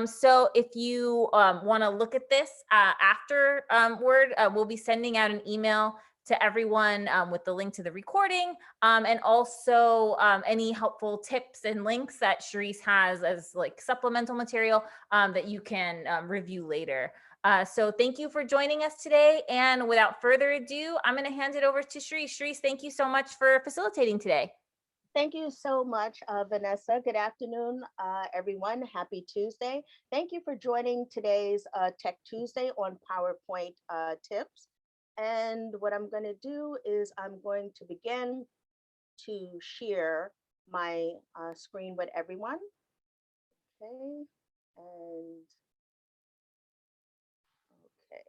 So if you want to look at this afterward, we'll be sending out an email to everyone with the link to the recording, and also any helpful tips and links that Sharice has as like supplemental material that you can review later. So thank you for joining us today. And without further ado, I'm going to hand it over to Sharice. Sharice, thank you so much for facilitating today. Thank you so much, Vanessa. Good afternoon, everyone. Happy Tuesday. Thank you for joining today's Tech Tuesday on PowerPoint tips. And what I'm going to do is I'm going to begin to share my screen with everyone. Okay, and okay.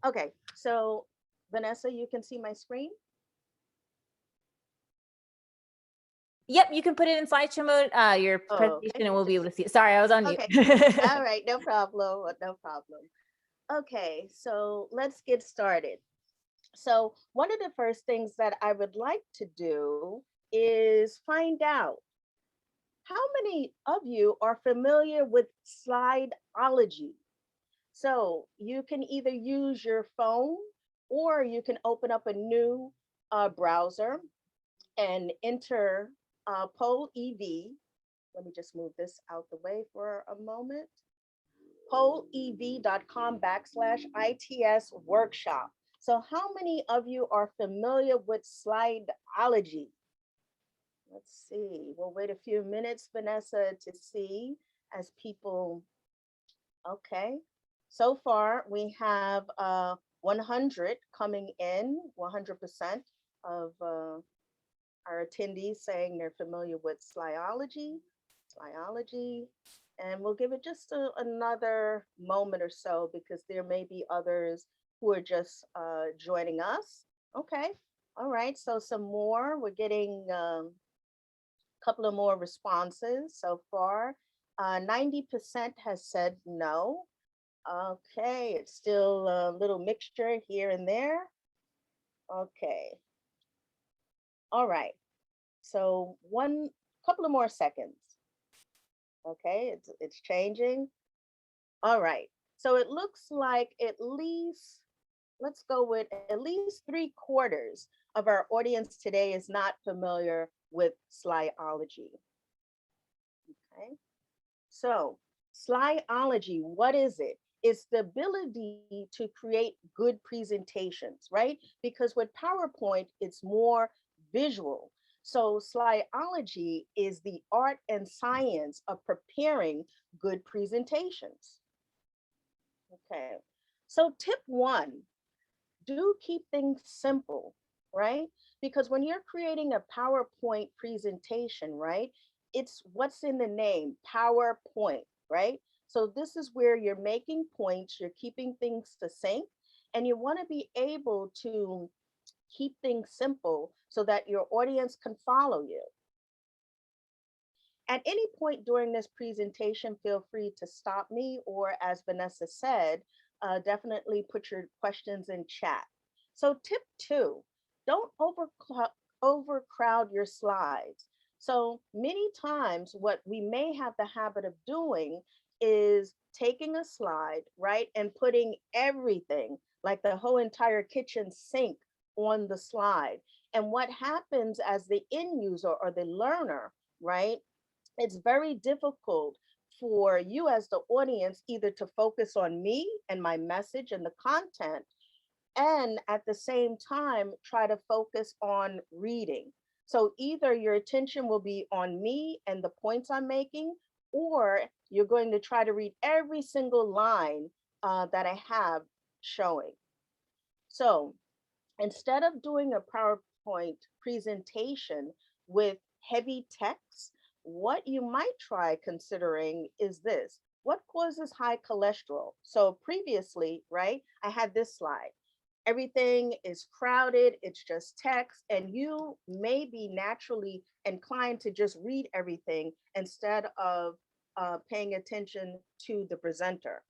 Okay, so Vanessa, you can see my screen? Yep, you can put it in slideshow mode, your Oh, presentation, okay. and we'll be able to see it. Sorry, I was on mute. Okay. All right, no problem, no problem. Okay, so let's get started. So one of the first things that I would like to do is find out how many of you are familiar with Slyology. So you can either use your phone or you can open up a new browser and enter poll EV. Let me just move this out the way for a moment. pollev.com/ITS workshop. So how many of you are familiar with Slyology? Let's see, we'll wait a few minutes, Vanessa, to see as people, okay. So far we have 100 coming in, 100% of our attendees saying they're familiar with Slyology, and we'll give it just another moment or so because there may be others who are just joining us. Okay, all right, so some more, we're getting a couple of more responses so far. 90% has said no. Okay, it's still a little mixture here and there. Okay, all right, so one couple of more seconds. Okay, it's changing. All right. So it looks like at least, let's go with at least 3/4 of our audience today is not familiar with Slyology. Okay. So Slyology, what is it? It's the ability to create good presentations, right? Because with PowerPoint, it's more visual. So Slyology is the art and science of preparing good presentations. Okay. So tip one, do keep things simple, right? Because when you're creating a PowerPoint presentation, right, it's what's in the name, PowerPoint, right? So this is where you're making points, you're keeping things succinct, and you want to be able to keep things simple so that your audience can follow you. At any point during this presentation, feel free to stop me, or as Vanessa said, definitely put your questions in chat. So tip two, don't overcrowd your slides. So many times what we may have the habit of doing is taking a slide, right, and putting everything, like the whole entire kitchen sink on the slide. And what happens as the end user or the learner, right, it's very difficult for you as the audience either to focus on me and my message and the content, and at the same time try to focus on reading. So either your attention will be on me and the points I'm making, or you're going to try to read every single line that I have showing. So instead of doing a PowerPoint presentation with heavy text, what you might try considering is this. What causes high cholesterol? So previously, right, I had this slide. Everything is crowded, it's just text, and you may be naturally inclined to just read everything instead of paying attention to the presenter.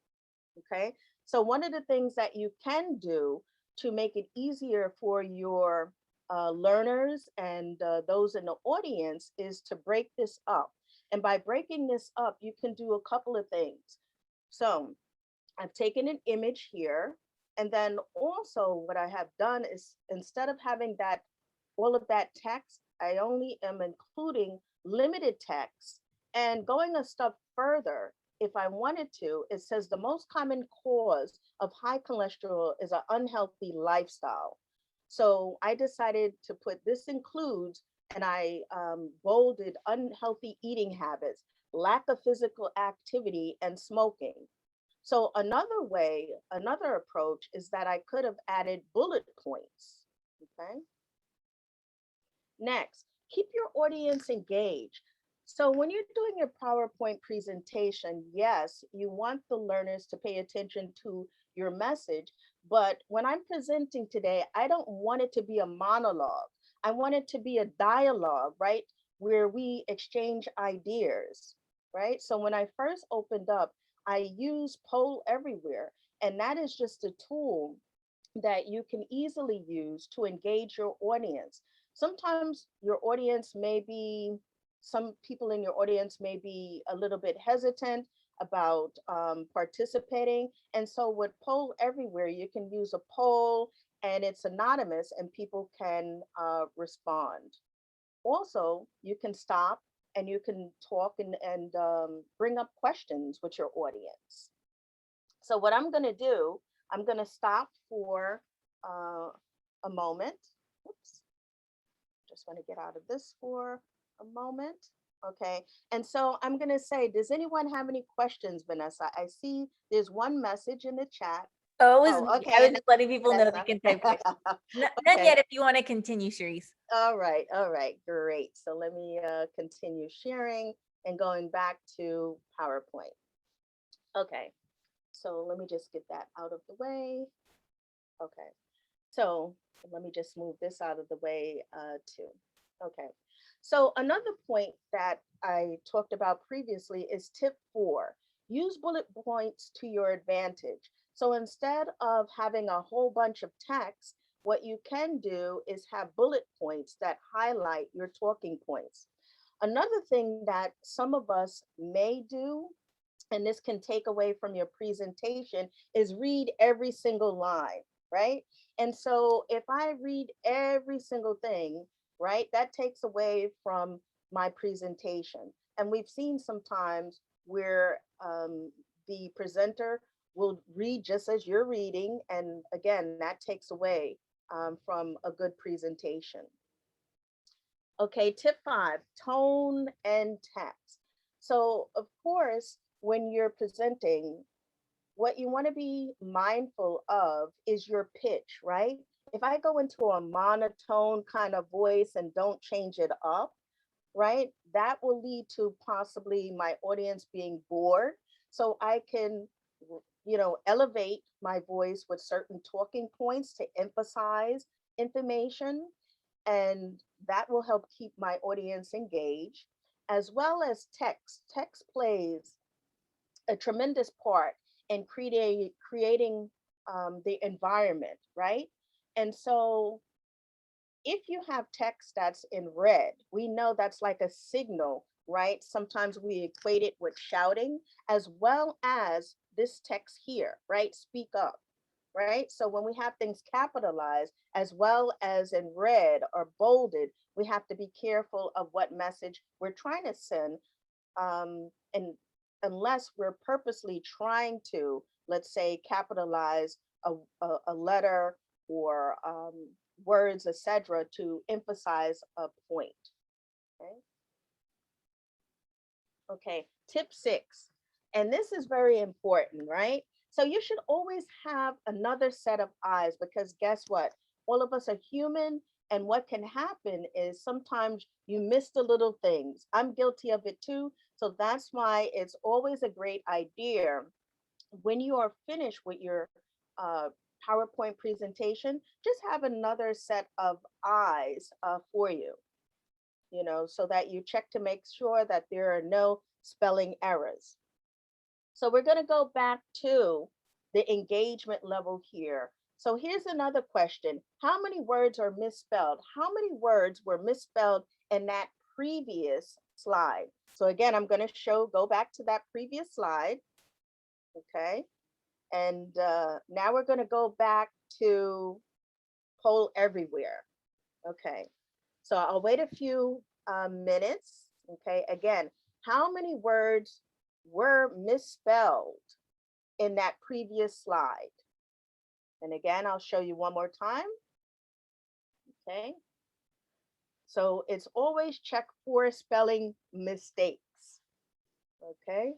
Okay, so one of the things that you can do to make it easier for your learners and those in the audience is to break this up. And by breaking this up, you can do a couple of things. So I've taken an image here. And then also what I have done is instead of having that all of that text, I only am including limited text and going a step further. If I wanted to, it says the most common cause of high cholesterol is an unhealthy lifestyle. So I decided to put this includes, and I bolded unhealthy eating habits, lack of physical activity, and smoking. So another way, another approach is that I could have added bullet points. Okay. Next, keep your audience engaged. So when you're doing your PowerPoint presentation, yes, you want the learners to pay attention to your message. But when I'm presenting today, I don't want it to be a monologue. I want it to be a dialogue, right? Where we exchange ideas, right? So when I first opened up, I use Poll Everywhere, and that is just a tool that you can easily use to engage your audience. Sometimes your audience may be, some people in your audience may be a little bit hesitant about participating. And so with Poll Everywhere, you can use a poll and it's anonymous and people can respond. Also, you can stop and you can talk and bring up questions with your audience. So what I'm going to do, I'm going to stop for uh, a moment. Oops, just want to get out of this for a moment. Okay. And so I'm going to say, does anyone have any questions, Vanessa? I see there's one message in the chat. Oh, it was Oh, me. I okay. was And just letting people know they Vanessa. can type questions. None Okay. yet if you want to continue, Sharice. All right. All right. Great. So let me continue sharing and going back to PowerPoint. Okay. So let me just get that out of the way. Okay. So let me just move this out of the way too. Okay. So another point that I talked about previously is tip 4. Use bullet points to your advantage. So instead of having a whole bunch of text, what you can do is have bullet points that highlight your talking points. Another thing that some of us may do, and this can take away from your presentation, is read every single line, right? And so if I read every single thing, right, that takes away from my presentation. And we've seen sometimes where the presenter will read just as you're reading. And again, that takes away from a good presentation. Okay, tip 5, tone and text. So, of course, when you're presenting, what you want to be mindful of is your pitch, right? If I go into a monotone kind of voice and don't change it up, right, that will lead to possibly my audience being bored. So I can, elevate my voice with certain talking points to emphasize information, and that will help keep my audience engaged, as well as text. Text plays a tremendous part in creating the environment, right? And so if you have text that's in red, we know that's like a signal, right? Sometimes we equate it with shouting, as well as this text here, right? Speak up, right? So when we have things capitalized as well as in red or bolded, we have to be careful of what message we're trying to send. And unless we're purposely trying to, let's say, capitalize a letter or words, etc., to emphasize a point. Okay. Okay. Tip 6, and this is very important, right? So you should always have another set of eyes, because guess what? All of us are human, and what can happen is sometimes you miss the little things. I'm guilty of it too. So that's why it's always a great idea when you are finished with your uh, PowerPoint presentation, just have another set of eyes for you, so that you check to make sure that there are no spelling errors. So we're going to go back to the engagement level here. So here's another question. How many words are misspelled? How many words were misspelled in that previous slide? So again, I'm going to go back to that previous slide. Okay. And now we're going to go back to poll everywhere. Okay. So I'll wait a few minutes. Okay. Again, how many words were misspelled in that previous slide? And again, I'll show you one more time. Okay. So it's always check for spelling mistakes. Okay.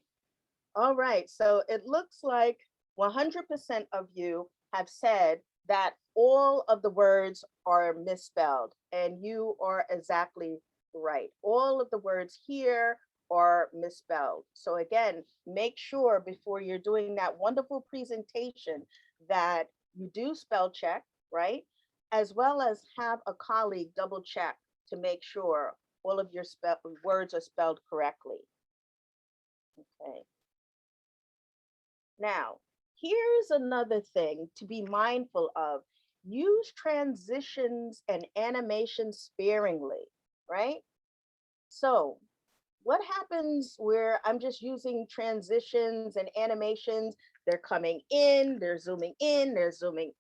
All right. So it looks like 100% of you have said that all of the words are misspelled, and you are exactly right. All of the words here are misspelled. So again, make sure before you're doing that wonderful presentation that you do spell check, right? As well as have a colleague double check to make sure all of your words are spelled correctly. Okay. Now, here's another thing to be mindful of. Use transitions and animations sparingly, right? So what happens where I'm just using transitions and animations? They're coming in, they're zooming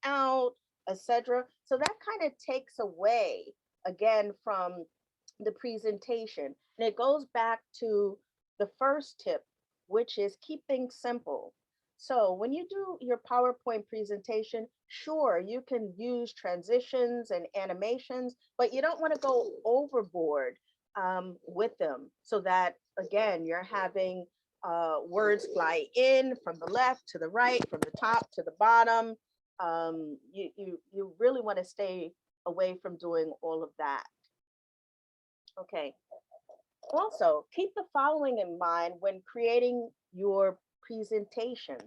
out, etc. So that kind of takes away again from the presentation. And it goes back to the first tip, which is keep things simple. So when you do your PowerPoint presentation, sure, you can use transitions and animations, but you don't want to go overboard with them so that, again, you're having words fly in from the left to the right, from the top to the bottom. You really want to stay away from doing all of that. Okay. Also, keep the following in mind when creating your presentation.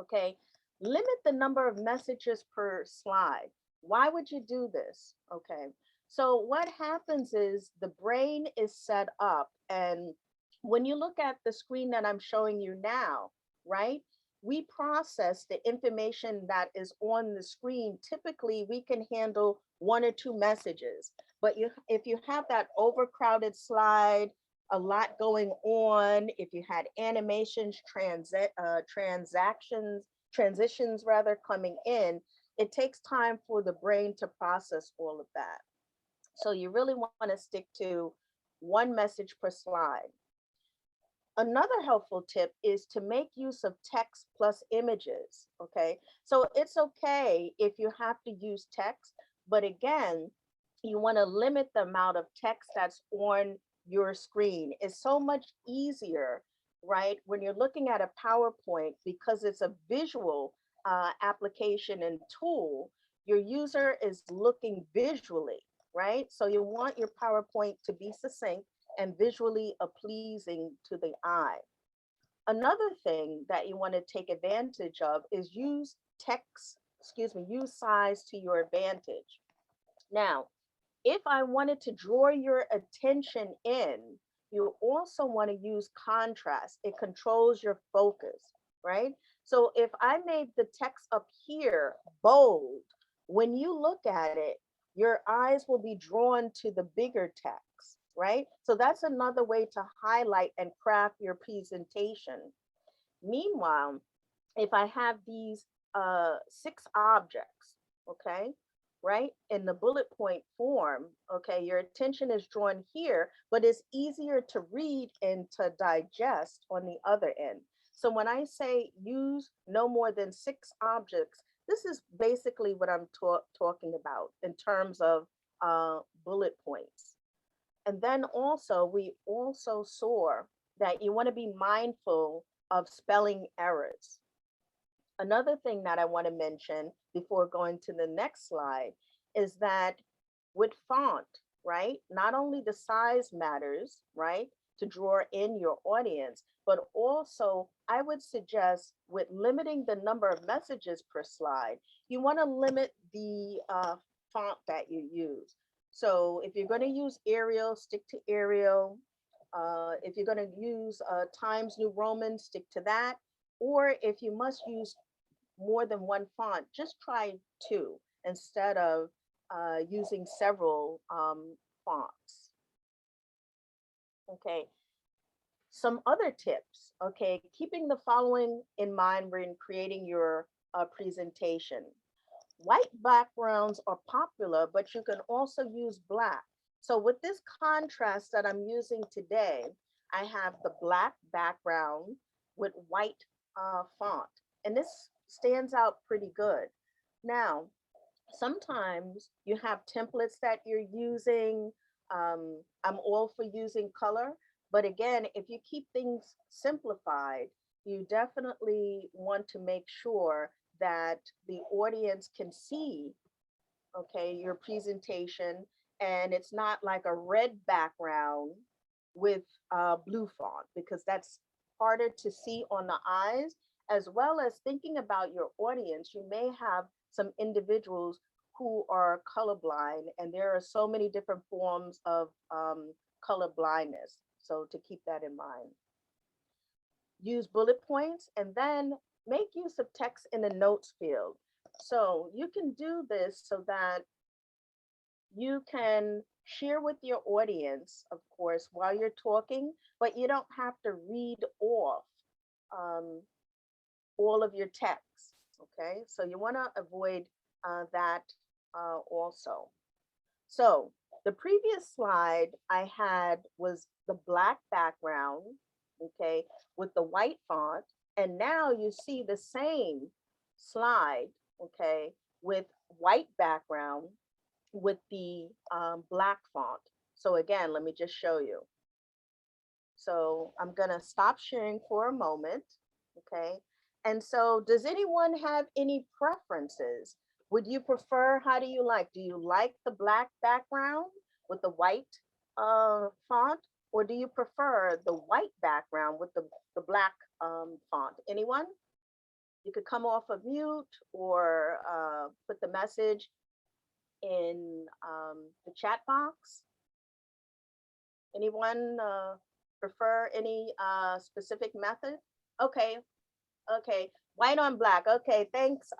Okay. Limit the number of messages per slide. Why would you do this? Okay. So what happens is the brain is set up, and when you look at the screen that I'm showing you now, right? We process the information that is on the screen. Typically, we can handle one or two messages. But if you have that overcrowded slide, a lot going on, if you had animations, transitions rather coming in, it takes time for the brain to process all of that. So you really want to stick to one message per slide. Another helpful tip is to make use of text plus images. Okay. So it's okay if you have to use text, but again, you want to limit the amount of text that's on your screen. It's so much easier, right? When you're looking at a PowerPoint, because it's a visual application and tool, your user is looking visually, right? So you want your PowerPoint to be succinct and visually pleasing to the eye. Another thing that you want to take advantage of is use use size to your advantage. Now, if I wanted to draw your attention in, you also want to use contrast. It controls your focus, right? So if I made the text up here bold, when you look at it, your eyes will be drawn to the bigger text, right? So that's another way to highlight and craft your presentation. Meanwhile, if I have these 6 objects, okay, right, in the bullet point form, okay, your attention is drawn here, but it's easier to read and to digest on the other end. So when I say use no more than 6 objects, this is basically what I'm talking about in terms of bullet points. And then also, we also saw that you want to be mindful of spelling errors. Another thing that I want to mention before going to the next slide is that with font, right? Not only the size matters, right? To draw in your audience, but also I would suggest with limiting the number of messages per slide, you want to limit the font that you use. So if you're going to use Arial, stick to Arial. If you're going to use Times New Roman, stick to that. Or if you must use more than one font, just try two instead of using several fonts. Okay, some other tips. Okay, keeping the following in mind when creating your presentation. White backgrounds are popular, but you can also use black. So with this contrast that I'm using today, I have the black background with white font, and this stands out pretty good. Now, sometimes you have templates that you're using. I'm all for using color, but again, if you keep things simplified, you definitely want to make sure that the audience can see, okay, your presentation, and it's not like a red background with blue font, because that's harder to see on the eyes, as well as thinking about your audience. You may have some individuals who are colorblind, and there are so many different forms of color blindness. So to keep that in mind, use bullet points and then make use of text in the notes field. So you can do this so that you can share with your audience, of course, while you're talking, but you don't have to read off um, all of your text. Okay, so you want to avoid that also. So the previous slide I had was the black background, okay, with the white font. And now you see the same slide, okay, with white background with the black font. So again, let me just show you. So I'm gonna stop sharing for a moment, okay? And so does anyone have any preferences? Would you prefer, how do you like? Do you like the black background with the white font? Or do you prefer the white background with the black font? Anyone? You could come off of mute or put the message in the chat box. Anyone prefer any specific method? Okay, okay, white on black. Okay, thanks,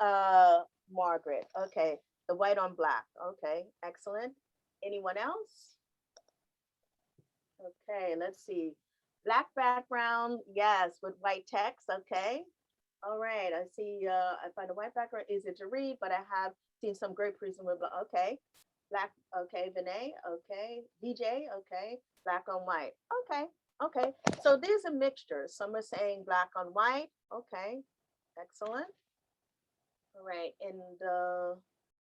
Margaret. Okay, the white on black. Okay, excellent. Anyone else? Okay, let's see. Black background, yes, with white text. Okay, all right. I see. I find a white background easy to read, but I have seen some great presentation with. Okay, black. Okay, Vinay. Okay, DJ. Okay, black on white. Okay, okay. So there's a mixture. Some are saying black on white. Okay, excellent. All right, and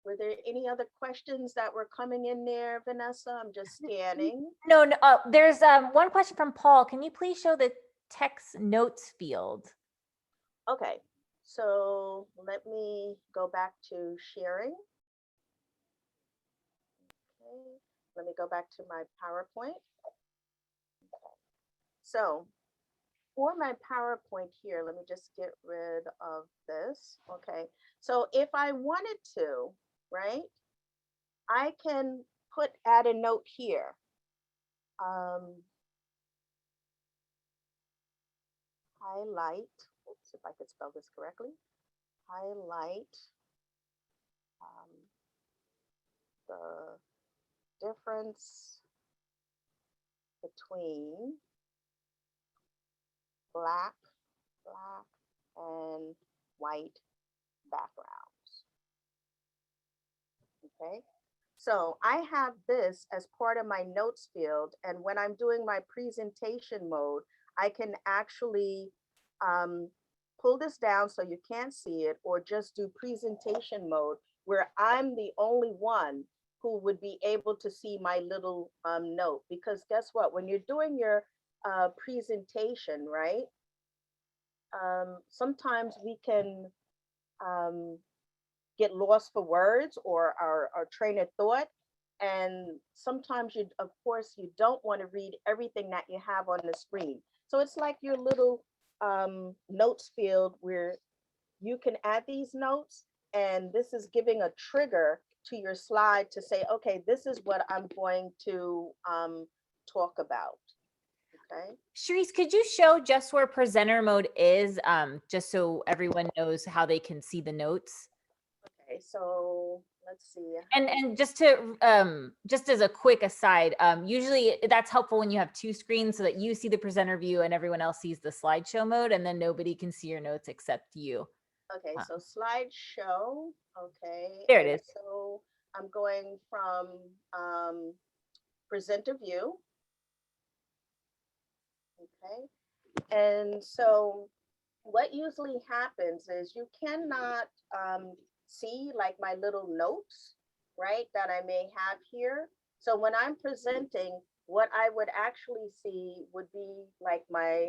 were there any other questions that were coming in there, Vanessa? I'm just scanning. No, no, there's one question from Paul. Can you please show the text notes field? Okay, so let me go back to sharing. Okay, let me go back to my PowerPoint. Okay. So for my PowerPoint here, let me just get rid of this. Okay, so if I wanted to, right, I can add a note here. Highlight, oops, if I could spell this correctly, highlight the difference between black and white backgrounds. Okay, so I have this as part of my notes field, and when I'm doing my presentation mode, I can actually pull this down so you can't see it, or just do presentation mode where I'm the only one who would be able to see my little note. Because guess what, when you're doing your presentation, right, sometimes we can get lost for words or our train of thought. And sometimes you, of course, you don't want to read everything that you have on the screen. So it's like your little notes field where you can add these notes, and this is giving a trigger to your slide to say, okay, this is what I'm going to talk about. Okay. Sharice, could you show just where presenter mode is, just so everyone knows how they can see the notes? Okay. So let's see. And just to just as a quick aside, usually that's helpful when you have two screens so that you see the presenter view and everyone else sees the slideshow mode, and then nobody can see your notes except you. Okay. Uh, So slideshow. Okay. there it And is. so I'm going from presenter view. Okay. And so what usually happens is you cannot see like my little notes, right, that I may have here. So when I'm presenting, what I would actually see would be like my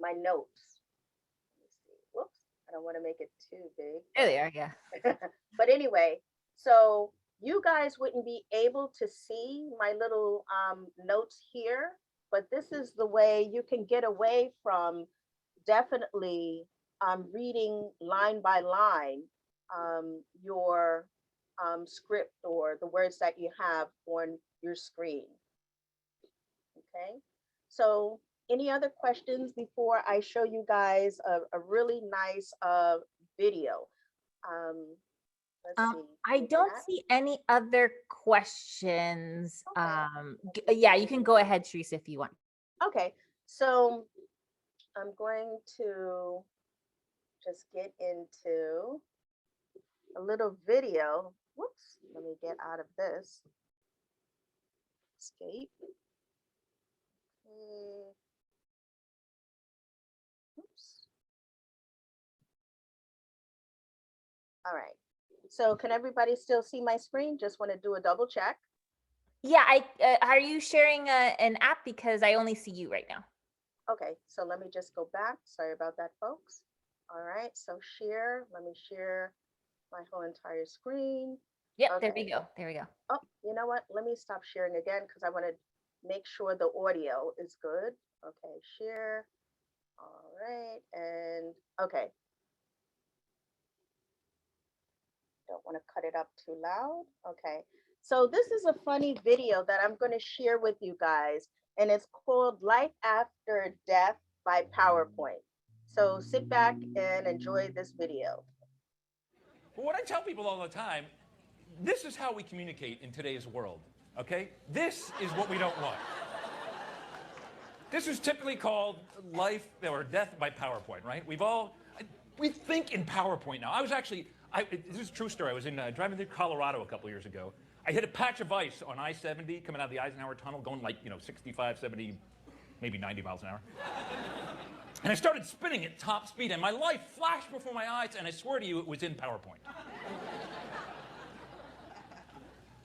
notes. Let me see. Whoops, I don't want to make it too big, There they are. Yeah. but anyway, so you guys wouldn't be able to see my little notes here, but this is the way you can get away from definitely reading line by line your script or the words that you have on your screen. Okay, so any other questions before I show you guys a really nice video? Um, let's see, I in don't chat. see any other questions. Okay, Yeah, you can go ahead, Sharice, if you want. okay, so I'm going to just get into a little video. Whoops, let me get out of this. Escape. Okay. Oops. All right. So can everybody still see my screen? Just want to do a double check. Yeah, are you sharing an app, because I only see you right now? Okay, so let me just go back. Sorry about that, folks. All right, so share. Let me share my whole entire screen. Yep, there we Okay. go. There we go. Oh, you know what? Let me stop sharing again because I want to make sure the audio is good. Okay, share. All right, and okay. Don't want to cut it up too loud. Okay. So this is a funny video that I'm going to share with you guys, and it's called Life After Death by PowerPoint. So sit back and enjoy this video. But what I tell people all the time, this is how we communicate in today's world, okay? This is what we don't want. This is typically called life or death by PowerPoint, right? We think in PowerPoint now. This is a true story. I was driving through Colorado a couple years ago. I hit a patch of ice on I-70 coming out of the Eisenhower Tunnel, going like, 65, 70, maybe 90 miles an hour. And I started spinning at top speed, and my life flashed before my eyes, and I swear to you, it was in PowerPoint.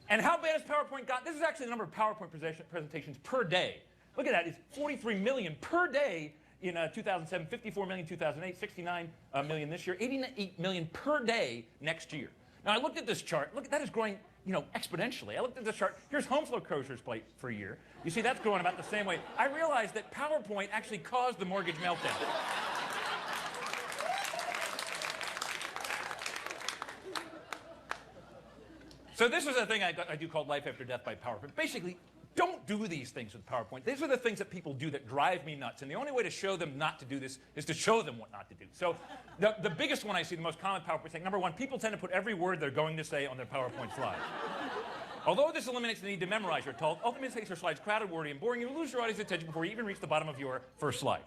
And how bad has PowerPoint got? This is actually the number of PowerPoint presentations per day. Look at that, it's 43 million per day in 2007, 54 million 2008, 69 million this year, 88 million per day next year. Now I looked at this chart, look, that is growing exponentially. I looked at this chart, here's home foreclosures for a year. You see that's growing about the same way. I realized that PowerPoint actually caused the mortgage meltdown. So this is a thing I do called Life After Death by PowerPoint. Basically, don't do these things with PowerPoint. These are the things that people do that drive me nuts. And the only way to show them not to do this is to show them what not to do. So the biggest one I see, the most common PowerPoint thing, number one, people tend to put every word they're going to say on their PowerPoint slide. Although this eliminates the need to memorize, you're told, ultimately makes your slides crowded, wordy, and boring. You lose your audience attention before you even reach the bottom of your first slide.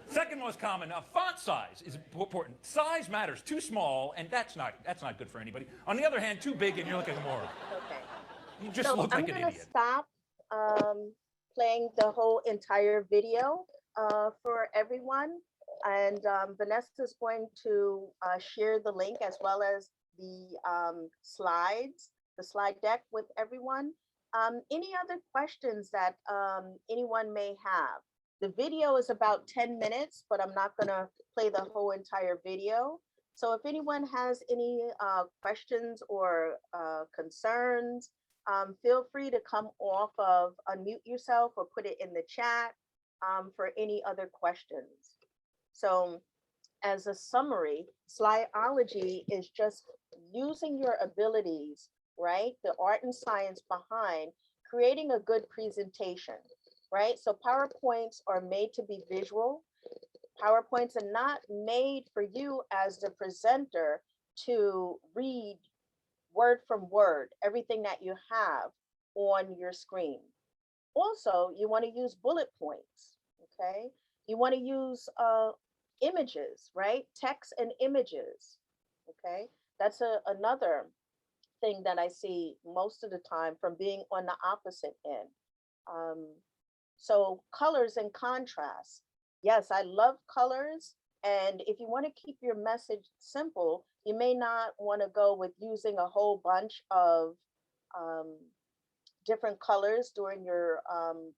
Second most common, font size is important. Size matters. Too small, and that's not good for anybody. On the other hand, too big, and you're looking at a moron. Okay. You just So look I'm like an going to idiot. stop playing the whole entire video for everyone. And Vanessa is going to share the link as well as the slides, the slide deck with everyone. Any other questions that anyone may have? The video is about 10 minutes, but I'm not going to play the whole entire video. So if anyone has any questions or concerns, feel free to come off of unmute yourself or put it in the chat for any other questions. So as a summary, Slyology is just using your abilities right? The art and science behind creating a good presentation, right? So PowerPoints are made to be visual. PowerPoints are not made for you as the presenter to read word from word everything that you have on your screen. Also, you want to use bullet points, okay? You want to use images, right? Text and images, okay? That's another thing that I see most of the time from being on the opposite end. Um, so colors and contrast. Yes, I love colors. And if you want to keep your message simple, you may not want to go with using a whole bunch of um, different colors during your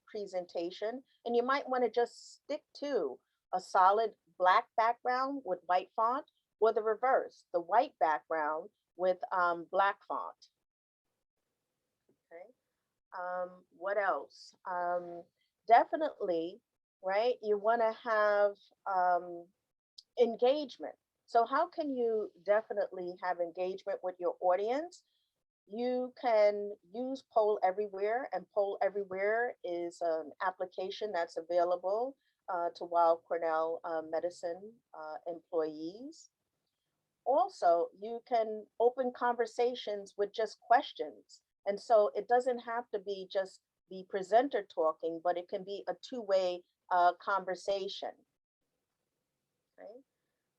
presentation. And you might want to just stick to a solid black background with white font, or the reverse, the white background with black font. Okay. What else? Definitely, right? You want to have engagement. So how can you definitely have engagement with your audience? You can use Poll Everywhere, and Poll Everywhere is an application that's available to Weill Cornell medicine employees. Also, you can open conversations with just questions. And so it doesn't have to be just the presenter talking, but it can be a two-way conversation. Okay.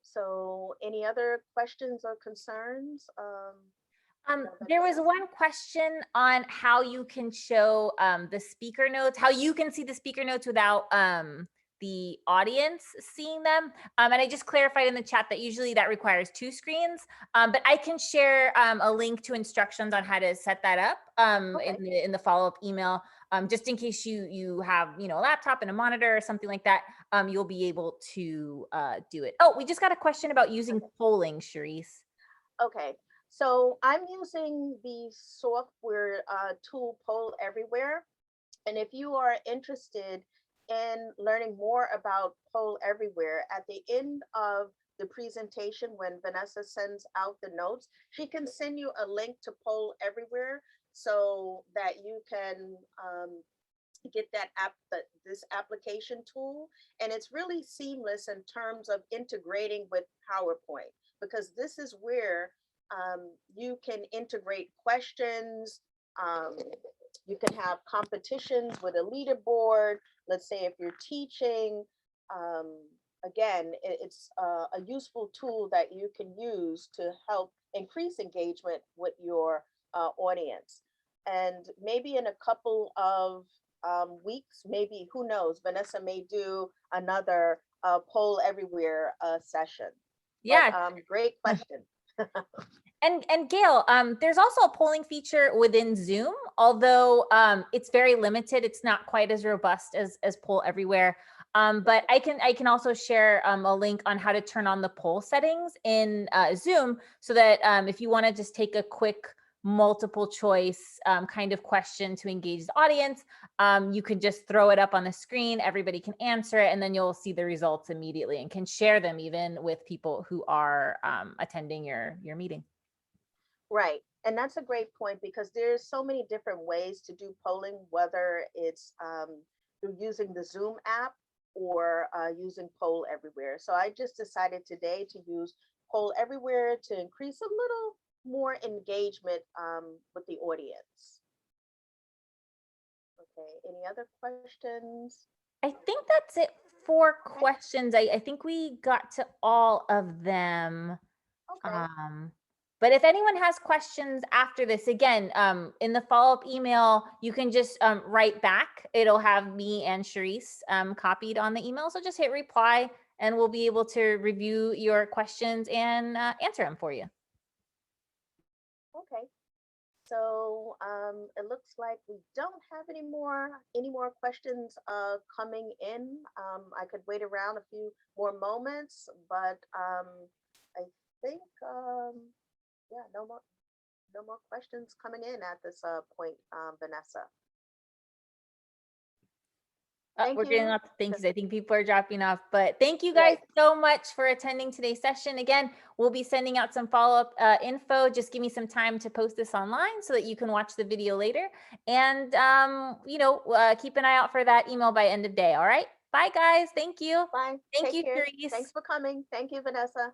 So any other questions or concerns? There was one question on how you can show the speaker notes, how you can see the speaker notes without the audience seeing them. And I just clarified in the chat that usually that requires two screens, but I can share a link to instructions on how to set that up Okay. in the follow-up email, just in case you have a laptop and a monitor or something like that. You'll be able to do it. Oh, we just got a question about using polling, Charisse. Okay. So I'm using the software tool Poll Everywhere. And if you are interested in learning more about Poll Everywhere, at the end of the presentation, when Vanessa sends out the notes, she can send you a link to Poll Everywhere so that you can get this application tool. And it's really seamless in terms of integrating with PowerPoint, because this is where you can integrate questions. Um, you can have competitions with a leaderboard. Let's say if you're teaching, again, it's a useful tool that you can use to help increase engagement with your audience. And maybe in a couple of weeks, maybe, who knows, Vanessa may do another Poll Everywhere session. Yeah. But great question. And Gail, there's also a polling feature within Zoom, although it's very limited. It's not quite as robust as Poll Everywhere. But I can also share a link on how to turn on the poll settings in Zoom, so that if you want to just take a quick multiple choice kind of question to engage the audience, you can just throw it up on the screen. Everybody can answer it, and then you'll see the results immediately and can share them even with people who are attending your meeting. Right. And that's a great point, because there's so many different ways to do polling, whether it's through using the Zoom app or using Poll Everywhere. So I just decided today to use Poll Everywhere to increase a little more engagement with the audience. Okay, any other questions? I think that's it for questions. I think we got to all of them. Okay. But if anyone has questions after this, again, in the follow-up email, you can just write back. It'll have me and Charisse copied on the email. So just hit reply and we'll be able to review your questions and answer them for you. Okay. So it looks like we don't have any more questions coming in. I could wait around a few more moments, but I think yeah, no more questions coming in at this point, Vanessa. Thank We're getting you. lots of thank yous. I think people are dropping off, but thank you guys Right. so much for attending today's session. Again, we'll be sending out some follow-up info. Just give me some time to post this online so that you can watch the video later. And, keep an eye out for that email by end of day. All right. Bye, guys. Thank you. Bye. Thank Take you, care. Therese. Thanks for coming. Thank you, Vanessa.